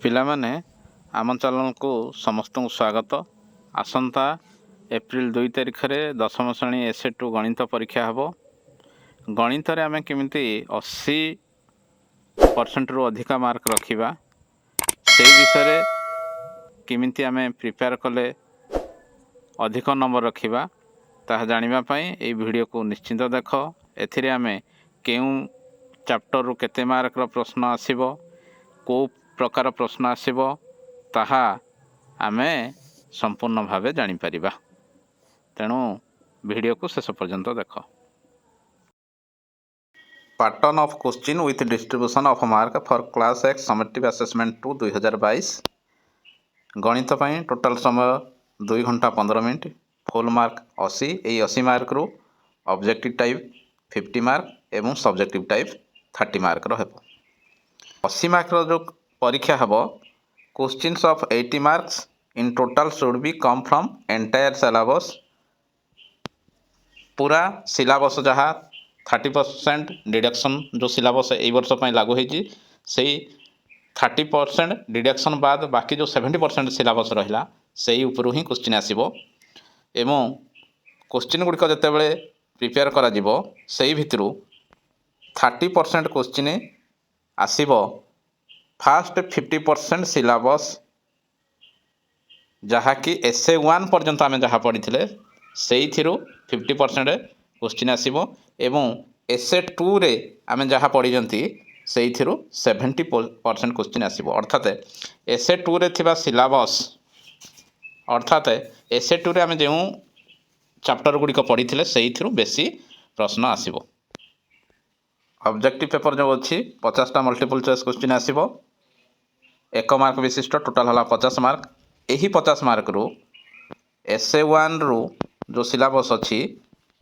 ପିଲାମାନେ ଆମ ଚ୍ୟାନେଲକୁ ସମସ୍ତଙ୍କୁ ସ୍ୱାଗତ। ଆସନ୍ତା ଏପ୍ରିଲ 2 ତାରିଖରେ ଦଶମ ଶ୍ରେଣୀ ଏସେ2 ଗଣିତ ପରୀକ୍ଷା ହେବ। ଗଣିତରେ ଆମେ କେମିତି 80%ରୁ ଅଧିକା ମାର୍କ ରଖିବା ସେହି ବିଷୟରେ କେମିତି ଆମେ ପ୍ରିପେୟାର କଲେ ଅଧିକ ନମ୍ବର ରଖିବା ତାହା ଜାଣିବା ପାଇଁ ଏହି ଭିଡ଼ିଓକୁ ନିଶ୍ଚିନ୍ତ ଦେଖ। ଏଥିରେ ଆମେ କେଉଁ ଚାପ୍ଟରରୁ କେତେ ମାର୍କର ପ୍ରଶ୍ନ ଆସିବ, କେଉଁ ପ୍ରକାର ପ୍ରଶ୍ନ ଆସିବ ତାହା ଆମେ ସମ୍ପୂର୍ଣ୍ଣ ଭାବେ ଜାଣିପାରିବା। ତେଣୁ ଭିଡ଼ିଓକୁ ଶେଷ ପର୍ଯ୍ୟନ୍ତ ଦେଖ। Pattern of question with distribution of mark for class 1 summative assessment 2 2022। ଗଣିତ ପାଇଁ ଟୋଟାଲ ସମୟ 2 ଘଣ୍ଟା 15 ମିନିଟ୍। Full mark 80। ଏହି 80 ମାର୍କରୁ ଅବଜେକ୍ଟିଭ୍ ଟାଇପ୍ 50 ମାର୍କ ଏବଂ ସବଜେକ୍ଟିଭ୍ ଟାଇପ୍ 30 ମାର୍କର ହେବ। 80 ମାର୍କର ଯେଉଁ ପରୀକ୍ଷା ହେବ, questions of 80 marks in total should be come from entire syllabus. पूरा सिलाबस जहाँ 30% डिडक्शन जो सिलाबस यही वर्ष लागू होती से 30% डिडक्शन बाद बाकी जो 70% सिलाबस रहा से उपरू ही क्वेश्चन आसो। एवं क्वेश्चन गुड़िक जितेबाला प्रिपेयर करा से भितर 30% क्वेश्चन आसो फास्ट 50% सिलाबस जहाँकि एसए1 पर्यंत आम जहाँ पढ़ी से 50% क्वेश्चन आसो एवं एसए2 रे आम जहाँ पढ़ी से 70% क्वेश्चन आसो। अर्थात एसए2 रे थिबा सिलाबस अर्थात एसए2 रे आम जो चैप्टर गुड़िक पढ़ी से बेसी प्रश्न आसो। ऑब्जेक्टिव पेपर जो अच्छी 50टा मल्टीपल चॉइस क्वेश्चन आसो। 1 मार्क विशिष्ट टोटाल है 50 मार्क। यही 50 मार्क रु एसए1 रु जो सिलाबस अच्छी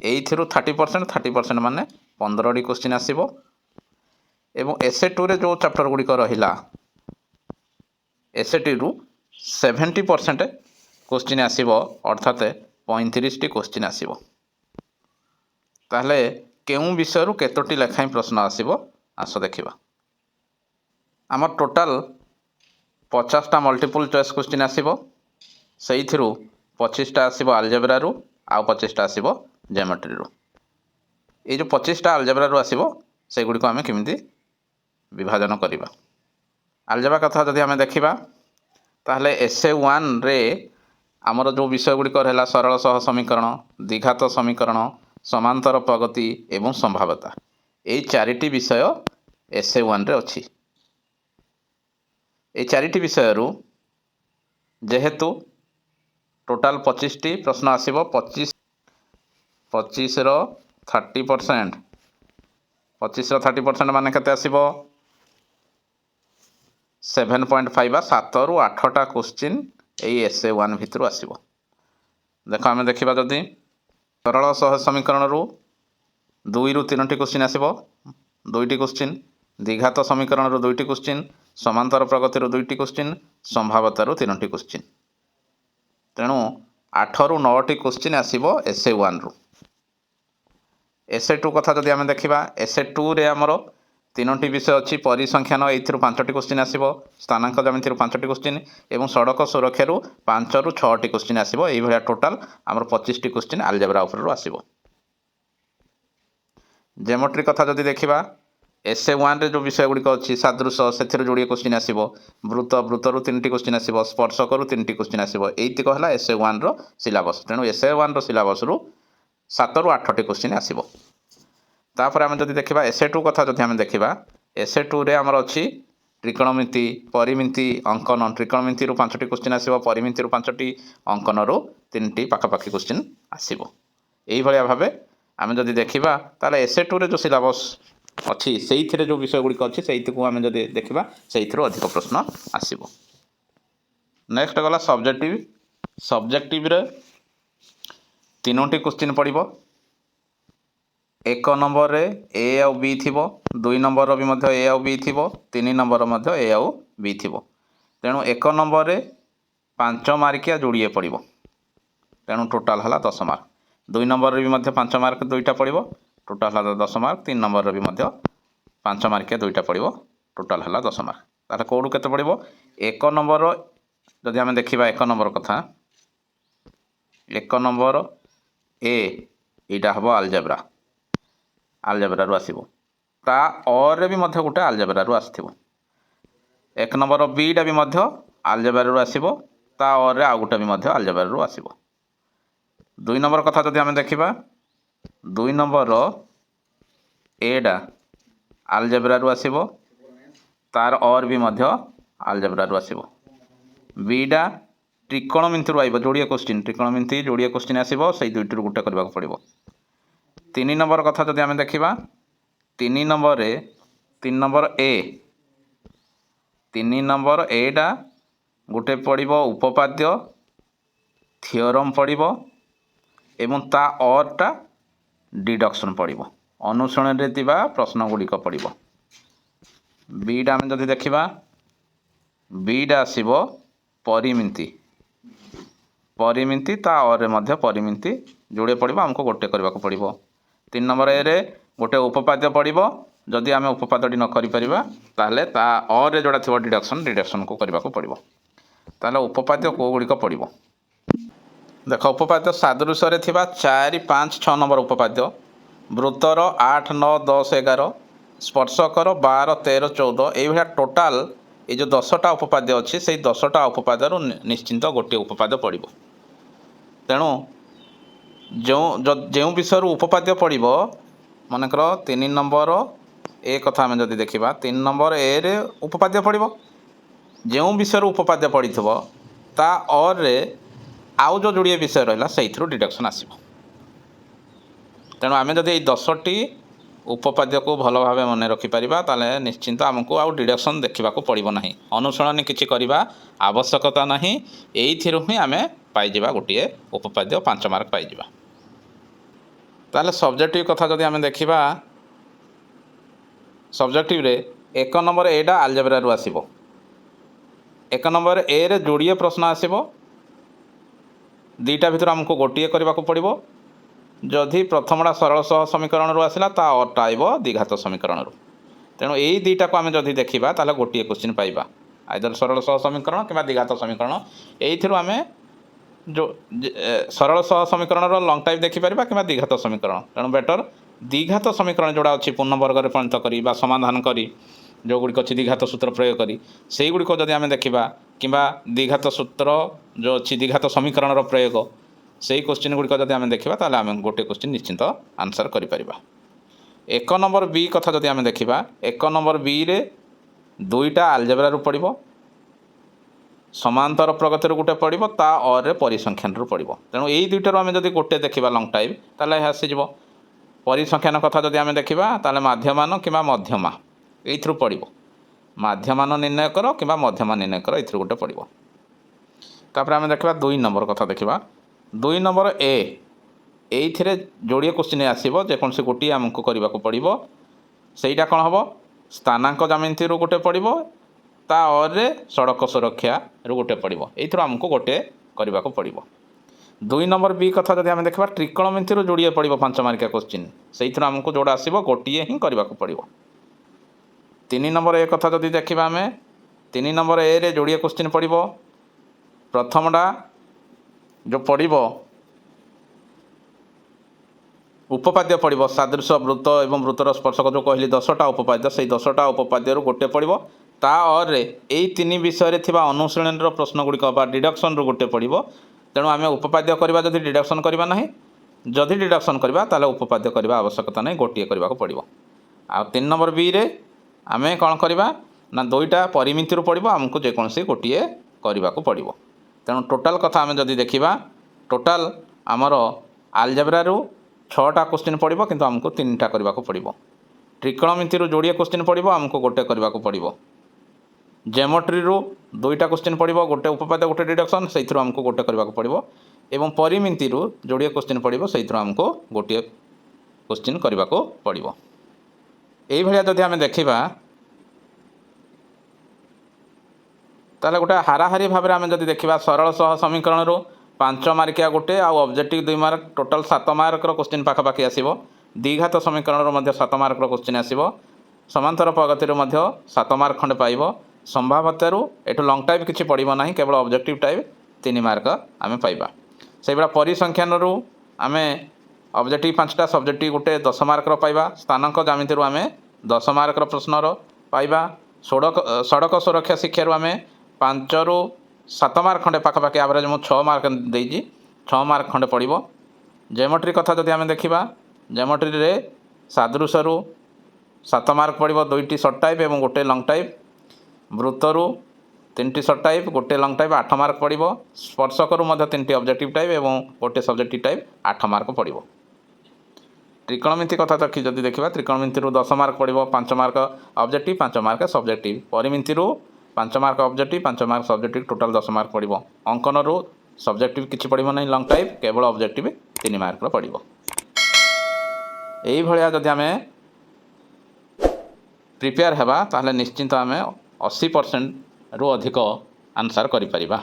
यही 30% माने 15टी क्वेश्चन आसो एवं एसए2 रे जो चैप्टर गुड़िक रहा एसए2 रु 70% क्वेश्चन आसो अर्थात 35टी क्वेश्चन आसो। ताहले केउं विषय रु केतोटी लेखाएं प्रश्न आसो आस देखिबा। आमर टोटाल 50टा मल्टीपल चॉइस क्वेश्चन आसो से 25टा आसो अलजेब्रा रु आउ 25टा आसो ज्योमेट्री रु। ये जो 25टा अलजेब्रा रु आसो से गुड़िक आम केमिति विभाजन करवा। अलजेब्रा कथा जदि आम देखा ताहले एसए1 रे आमर जो विषय गुड़िक रहा सरल सह समीकरण, द्विघात समीकरण, समांतर प्रगति एवं संभाव्यता, यही 4टी विषय एसए1 रे अच्छी। ये 4टी विषय रु जेहेतु टोटाल 25टी प्रश्न आसो 25 रो 30% 25 रो 30% माने केते आसो 7.5 7 रु 8टा क्वेश्चन यही एसए1 भितर आसो। देख आम देखा जदि सरल सह समीकरण रु 2 रु 3टी क्वेश्चन आसो 2टी क्वेश्चन, द्विघात समीकरण रु 2टी क्वेश्चन, समांतर प्रगति रु 2टी क्वेश्चन, संभाव्यता रु 3टी क्वेश्चन। तेणु 8 रु 9टी क्वेश्चन आसो एसए1 रु। एसए2 कथा जदि आम देखा एसए2 रे आमर 3टी विषय अच्छी परिसंख्यान ये 5टी क्वेश्चन आसो, स्थानांक ज्यामिति 5टी क्वेश्चन एवं सड़क सुरक्षा रु 5 रु 6टी क्वेश्चन आसो। ये टोटाल आमर 25टी क्वेश्चन अलजेब्रा उपर आसो। ज्योमेट्री कथा जदि देखा एसए1 रे जो विषय गुड़िक अच्छी सादृश से जोड़े क्वेश्चन आसो, वृत्त वृत्त रु 3टी क्वेश्चन आसो, स्पर्शक रु 3टी क्वेश्चन आसो। यही है एसए1 रो सिलाबस। तेणु एसए1 रो सिलाबस रु 7 रु 8टी क्वेश्चन आसो। तापर आम जदि देखा एसए2 कथा जदि आम देखा एसए2 रे आमर अच्छी त्रिकोणमिति, परिमिति, अंकन। त्रिकोणमिति रु 5टी क्वेश्चन आसो, परिमिति रु 5टी, अंकन रु 3टी पाखापाखि क्वेश्चन आसो। यही भाव आम जदि देखा ताले एसए2 रे जो सिलाबस अच्छी से जो विषय गुड़िक अच्छी से आम जदि देखा से अधिक प्रश्न आसो। नेक्स्ट गला सब्जेक्टिव। सब्जेक्टिव रे 3टी क्वेश्चन पड़ो। 1 नंबर रे ए आउ बी थिबो, 2 नंबर भी मध्य ए आउ बी थिबो, 3 नंबर मध्य ए आउ बी थिबो। तेणु 1 नंबर रे 5 मार्किया जोड़िए पड़ो। तेणु टोटाल है 10 मार्क। 2 नंबर भी मध्य 5 मार्क 2टा पड़ो, टोटाल है 10 मार्क। 3 नंबर भी मध्य 5 मार्किया 2टा पड़ो, टोटाल है 10 मार्क। ताहले कोडू केते पड़िबो 1 नंबर जदि आमे देखिबा 1 नंबर कथा 1 नंबर ए एटा हबो आलजेब्रा रु आसीबो ता और रे भी मध्य गोटे आलजेब्रा रु आसीथिबो 1 नंबर बी टा भी मध्य आलजेब्रा रु आसीबो ता और रे आ गोटे भी मध्य आलजेब्रा रु आसीबो 2 नंबर कथा जदि आमे देखिबा 2 नंबर एडा आलजेब्रा रु आसीबो तार और भी मध्य आलजेब्रा रु आसीबो बीडा त्रिकोणमिति रु आइबो जोड़िए क्वेश्चन त्रिकोणमिति जोड़िए क्वेश्चन आसीबो सेई दुइटी रु गुटे करबाक पड़िबो 3 नंबर कथा जदि आमे देखिबा 3 number A 3 number A 3 number एडा गुटे पड़िबो उपपाद्य थियोरम पड़िबो एवं ता और टा डिडक्शन पड़िबो अनुसरण रे तिबा प्रश्न गुड़िक पड़िबो बीडा आमे जदि देखिबा बीडा आसीबो परिमिति परिमिति ता और मध्य परिमिति जोड़े पड़िबो हमको गोटे करबाक पड़िबो 3 नंबर ए रे गोटे उपपाद्य पड़िबो जदि आमे उपपाद्यटी न करि परिबा ताहले ता और रे जोड़ा थिबो डिडक्शन को करबाक पड़िबो ताहले उपपाद्य को गुड़िक पड़िबो देख उपपाद्य सादृश्य रे थिबा 4 5 6 नंबर उपपाद्य वृत्तर 8 9 10 11 स्पर्शकर 12 13 14 एई भलिया टोटाल ये जो 10टा उपपाद्य अच्छी से 10टा उपपाद्य निश्चिंत गोटे उपपाद्य पड़िबो तेणु जो विषय उपपाद्य पड़िबो मनकर 3 नंबर ए कथा आमे जदि देखिबा 3 नंबर ए रे उपपाद्य पड़िबो जो विषय उपपाद्य पड़िथबो ता और रे आउ जो जोड़िए विषय रहा से डिडक्शन आसो तेणु आम जदि 10टी उपपाद्य को भल भाव मन रखिपर ताले निश्चिंत आमको आउ डिडक्शन देखा पड़ो ना अनुसरण किसी करवा आवश्यकता ना यही ही आम पाइबा गोटे उपपाद्य 5 मार्क पाइबा ताले सब्जेक्टिव कथा जदि आम देखा सब्जेक्टिव रे 1 नंबर एटा आलजेब्रा रु आसीबो 1 नंबर ए रे जोड़िए प्रश्न आसीबो दुईटा भर आमको गोटे करने को पड़ो जदि प्रथमटा सरल सह समीकरण रू आसला ता अटा आइब द्विघात समीकरण रू तेणु यही दुईटा को आम जदि देखा ताले गोटे क्वेश्चन पाइबा आइदर सरल सह समीकरण कि द्विघात समीकरण यही आम जो सरल सह समीकरण लंग टाइप देखिपर कि द्विघात समीकरण तेणु बेटर द्विघात समीकरण जोड़ा अच्छी पूर्ण वर्ग में परिणत करी समाधान करी जो गुड़िक अच्छी द्विघात सूत्र प्रयोग करी से गुड़िक जदि आम देखा कि द्विघात सूत्र जो अच्छी द्विघात समीकरण प्रयोग से क्वेश्चन गुड़िक जदि आम देखा ताले आम गोटे क्वेश्चन निश्चिंत आंसर करिपर 1 नंबर बी कथा जदि आम देखा 1 नंबर बी रे दुईटा आलजेब्रा रु पड़ो समांतर प्रगति गोटे पड़ो ता और रे परिसंख्यान रु पड़ो तेणु यही दुईटार आम जदि गोटे देखा लंग टाइप ताले आसीज परिसंख्यान कथा जदि आम देखा ताले माध्यमान कि मध्यमा ये पड़ो माध्यमान निर्णय कर कि मध्यमा निर्णय कर ये गोटे पड़ो तापर आम देखा 2 नंबर कथा देखा 2 नंबर ए ये जोड़िए क्वेश्चन आसो जेकोसी गोटे आमको करने को पड़ो सहीटा कौन हम स्थानांक ज्यामिति रु गोटे पड़ो ता और रे सड़क सुरक्षा रु गोटे पड़ो ये आमको गोटे करने को पड़ो 2 नंबर बी कथा जब आम देखा त्रिकोणमिति रु जोड़िए पड़ो 5 मार्किया क्वेश्चन से आमको जोड़ा आसो गोटे ही करने को पड़ो 3 नंबर ए कथा जदि देखा आम 3 नंबर ए रे जोड़िए क्वेश्चन पड़ो प्रथमटा जो पड़ो उपपाद्य पड़ो सादृश्य वृत्त एवं वृत्तर स्पर्शक जो कहली 10टा उपपाद्य से 10टा उपपाद्य गोटे पड़ो ता और रे यही 3 विषय रे थिबा अनुशीलन प्रश्न गुड़िक डिडक्शन रु गोटे पड़ो तेणु आम उपपाद्य करवा जदि डिडक्शन करवा ना जदि डिडक्शन करवा ताले उपपाद्य करवा आवश्यकता नहीं गोटे करने को पड़ो आ 3 नंबर बी रे आम कौन करवा ना दुईटा परिमिति रु पड़ो आमको जेकोसी गोटे करने को पड़ो तेणु टोटाल कथा आम जदि देखा टोटाल आमर आलजेब्रा रु 6टा क्वेश्चन पड़ो किंतु आमको 3टा करने को पड़ो त्रिकोणमिति रु जोड़िए क्वेश्चन पड़ो आमको गोटे करने को पड़ो ज्योमेट्री रु 2टा क्वेश्चन पड़ो गोटे उपपाद्य गोटे डिडक्शन से आमको गोटे करने को पड़ो एवं परिमिति रु जोड़िए क्वेश्चन पड़ो से आमको गोटे क्वेश्चन करने को पड़ो यही भाया जदि आम देखा ताले गोटे हाराहारी भाव में आम जदि देखा सरल सह समीकरण रु 5 मार्किया गोटे आउ objective 2 mark total 7 mark question पाखापाखि आसो द्विघात समीकरण 7 मार्क क्वेश्चन आसो समांतर प्रगति 7 मार्क खंडे पाइब संभाव्यतारू एठू लंग टाइप किसी पड़ो ना केवल ऑब्जेक्टिव टाइप 3 मार्क आम पाइबा से भाया परिसंख्यान आम ऑब्जेक्टिव 5टा सब्जेक्टिव गोटे 10 मार्क पाइबा स्थानांक ज्यामिति आम 10 मार्क प्रश्नर पाइबा सड़क सुरक्षा शिक्षा आम 5 ରୁ 7 मार्क खंडे पाखापाखि एवरेज मु 6 मार्क देजी 6 मार्क खंडे पड़ो। ज्योमेट्री कथा जदि आम देखा ज्योमेट्री रे सादृश्यरू 7 मार्क पड़ो 2टी सर्ट टाइप और गोटे लंग टाइप वृत्तरू 3टी सर्ट टाइप गोटे लंग टाइप 8 मार्क पड़ो स्पर्शकरू 3टी ऑब्जेक्टिव टाइप और गोटे सब्जेक्टिव टाइप 8 मार्क पड़ो। त्रिकोणमिति कथा जदि देखा त्रिकोणमिति 10 मार्क पड़ो 5 मार्क ऑब्जेक्टिव 5 मार्क सब्जेक्टिव परिमिति 5 mark objective 5 mark subjective total 10 mark पड़ो। अंकन सब्जेक्टिव किसी पड़ो ना लंग टाइप केवल ऑब्जेक्टिव 3 मार्क पड़ो। यही भाया जदि आम प्रिपेयर हेबा ताहले निश्चिंत आम 80% रु अधिक आंसर करिपरिबा।